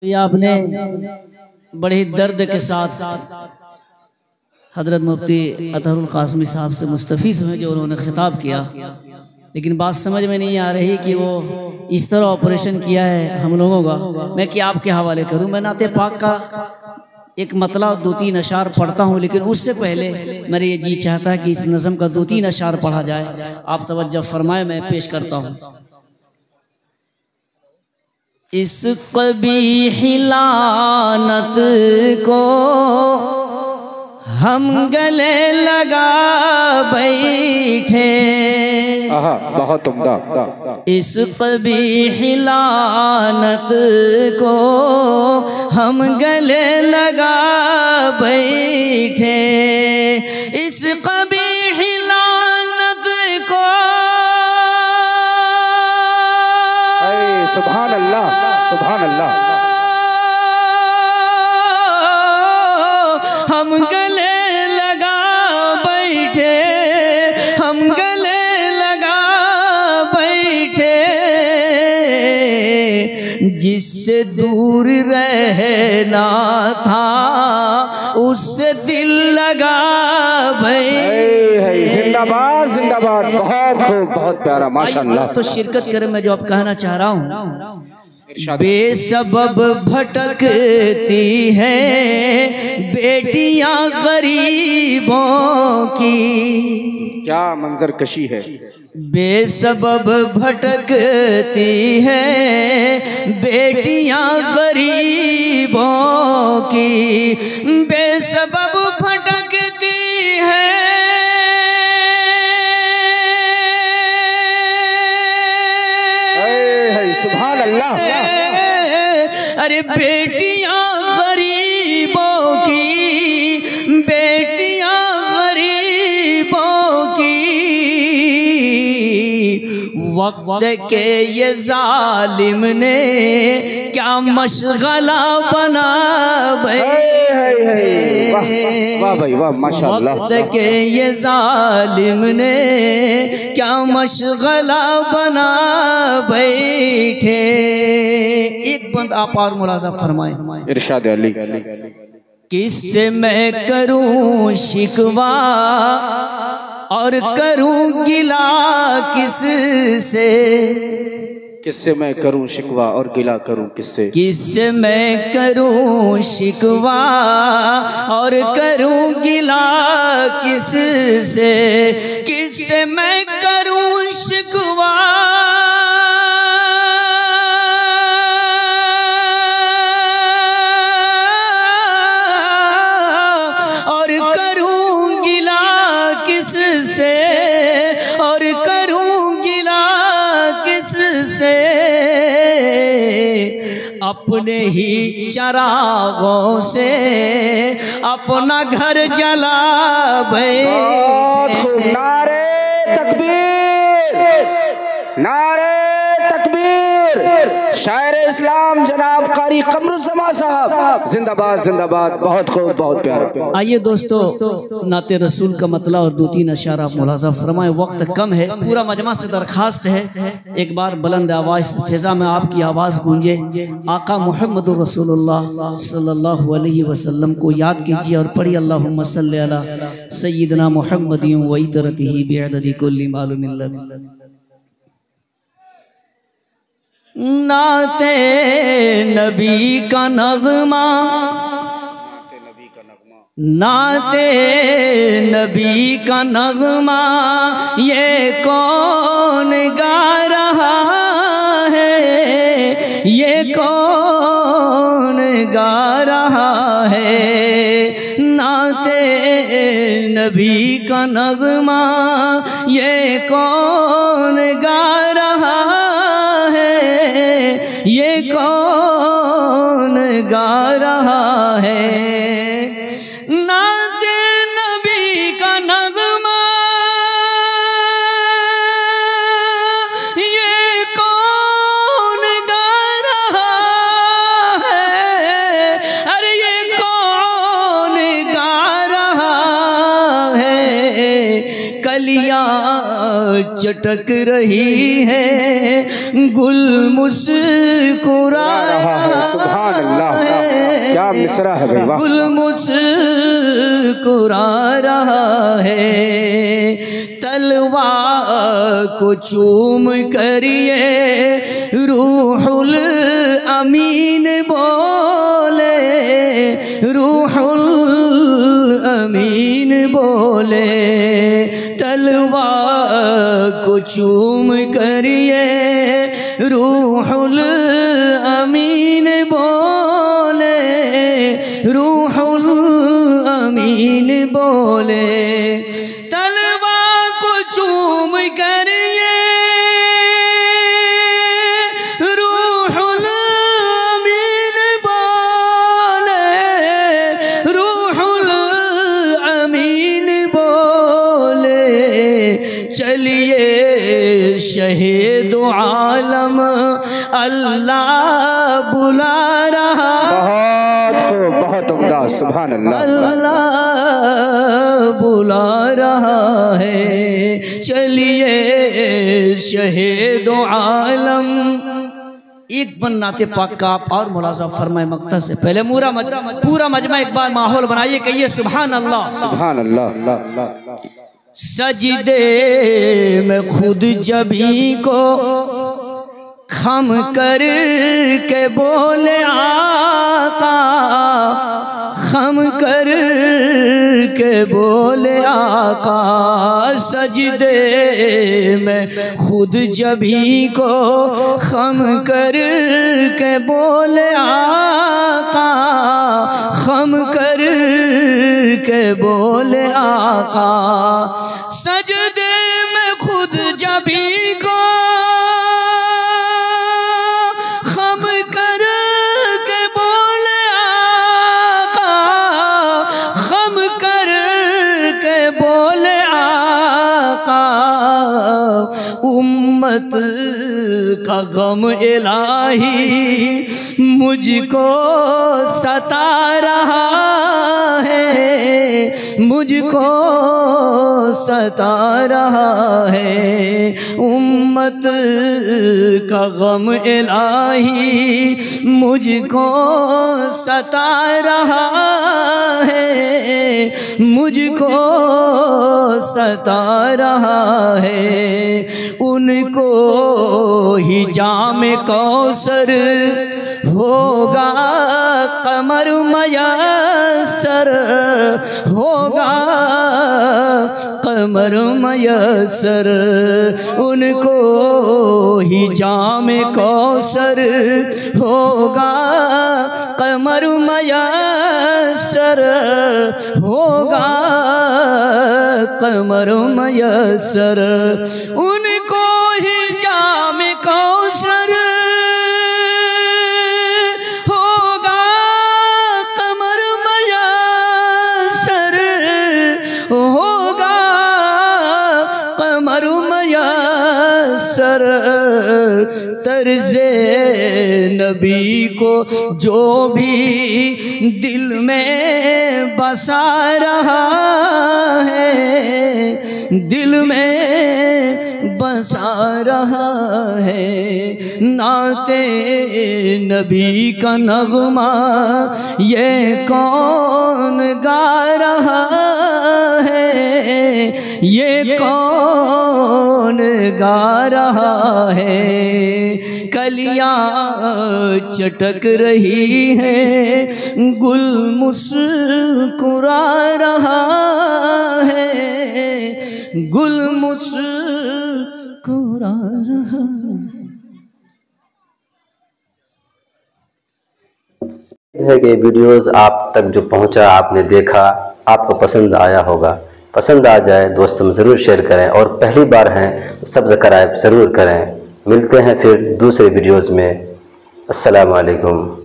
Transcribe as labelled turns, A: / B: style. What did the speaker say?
A: ये आपने बड़े दर्द के साथ हजरत मुफ्ती अतहरुल कासमी साहब से मुस्तफ़ीज़ हुए जो उन्होंने खिताब किया, लेकिन बात समझ में नहीं आ रही कि वो इस तरह ऑपरेशन किया है हम लोगों का। मैं क्या आपके हवाले करूं? मैं नाते पाक का एक मतला 2-3 अशार पढ़ता हूं, लेकिन उससे पहले मेरे ये जी चाहता है कि इस नज़म का 2-3 अशार पढ़ा जाए। आप तवज्जो फरमाए, मैं पेश करता हूँ। इस क़बीह लानत को हम गले लगा बैठे,
B: बहुत उम्दा।
A: इस क़बीह लानत को हम गले लगा बैठे, इस क़बीह लानत को
B: सुभान अल्लाह, सुभान अल्लाह।
A: हम गले लगा बैठे, हम गले लगा बैठे, जिससे दूर रहना था उससे दिल लगा बैठे।
B: जिंदाबाद जिंदाबाद, बहुत खूब, बहुत प्यारा, माशाअल्लाह।
A: तो शिरकत करें, मैं जो अब कहना चाह रहा हूँ। बेसबब भटकती हैं बेटियां गरीबों की,
B: क्या मंजर कशी है।
A: बेसबब भटकती हैं बेटियां गरीबों की, बेसबब भटकती हैं अरे बेटियां गरीबों की, बेटियां गरीबों की, वक्त के ये जालिम ने क्या मशगला बना
B: वाह भाई वाह, माशाअल्लाह।
A: वक्त के ये जालिम ने क्या मशगला बना बैठे। एक बंद आप और मुलाजा फरमाए,
B: इरशाद अली।
A: किससे मैं करूं शिकवा और करूं गिला किससे,
B: किससे मैं करूं शिकवा और गिला करूं किससे,
A: किससे मैं करूं शिकवा और करूं गिला किससे, किससे मैं करूं शिकवा और करूं गिला किससे, और करूं गिला किससे, अपने ही चरागों से अपना घर जला बैठे।
B: नारे तकबीर, नारे तकबीर। शायर इस्लाम जनाब कारी कमरुज़्ज़मा साहब जिंदाबाद जिंदाबाद, बहुत खूब, बहुत प्यारा।
A: आइए दोस्तों, नाते रसूल का मतला और 2-3 अशार आप मुलाज़ा फरमाएं। वक्त कम है, पूरा मजमा से दरखास्त है एक बार बुलंद आवाज़ फिजा में आपकी आवाज़ गूंजे। आका मुहम्मदुर रसूलुल्लाह सल्लल्लाहु अलैहि वसल्लम को याद कीजिए और पढ़िए अल्लाहुम्मा सल्ली अला सय्यिदना मुहम्मदिन व इतरतिही बिअददि कुल्ली मालूमिन लक। नाते नबी का नग़मा, नाते नबी का नग़मा ये कौन गा रहा है, ये कौन गा रहा है, नाते नबी का नग़मा ये कौन गा रहा है, ये कौन गा रहा है, नाते नबी का नग़मा ये कौन गा रहा है, अरे ये कौन गा रहा है, कलियां चटक रही है, गुल मुस्कुरा रहा है।
B: सुभान अल्लाह, क्या मिसरा है भाई, वाह।
A: गुल मुस्कुरा रहा है, तलवा को चूम करिए रूहुल अमीन बोले, रूहुल अमीन बोले, तलवा को चूम करिए रूहुल अमीन बोले, रूहुल अमीन बोले, तलवा को चूम करिए रूहुल अमीन बोले, रूहुल अमीन बोले, चलिए शहीद आलम अल्लाह बुला रहा।
B: बहुत उम्दा, सुभान अल्लाह।
A: अल्लाह बुला रहा है, चलिए शहीद आलम। एक बन नाते पाक का आप और मुलाज़ा फरमाए मक्ता से पहले पूरा मजमा एक बार माहौल बनाइए, कहिए सुभान अल्लाह,
B: सुभान अल्लाह।
A: सजदे में खुद जबी को खम कर के बोले आका, खम कर के बोले आका, सजदे में खुद जबी को खम कर के बोले आका, खम कर के बोले आका, सजदे में खुद जबी को उम्मत का गम इलाही मुझको सता रहा है, मुझको सता रहा है, उम्मत का गम इलाही मुझको सता रहा है, मुझको सता रहा है, उनको ही जामे कौसर होगा कमर मयसर, होगा कमर मयसर, उनको ही जामे कौसर होगा कमर मयसर, होगा कमर मयसर, उनको ही जामे कौसर होगा कमर मयसर, होगा कमर मयसर, तर्ज़े नबी को जो भी दिल में बसा रहा है, दिल में बसा रहा है, नाते नबी का नगमा ये कौन गा रहा है, ये कौन गा रहा है, कलियां चटक रही है, गुल मुस्कुरा रहा है, गुल मुस्कुरा रहा।
C: है कि वीडियोस आप तक जो पहुंचा, आपने देखा, आपको पसंद आया होगा। पसंद आ जाए दोस्तों में ज़रूर शेयर करें, और पहली बार हैं तो सब्सक्राइब ज़रूर करें। मिलते हैं फिर दूसरे वीडियोस में। अस्सलाम वालेकुम।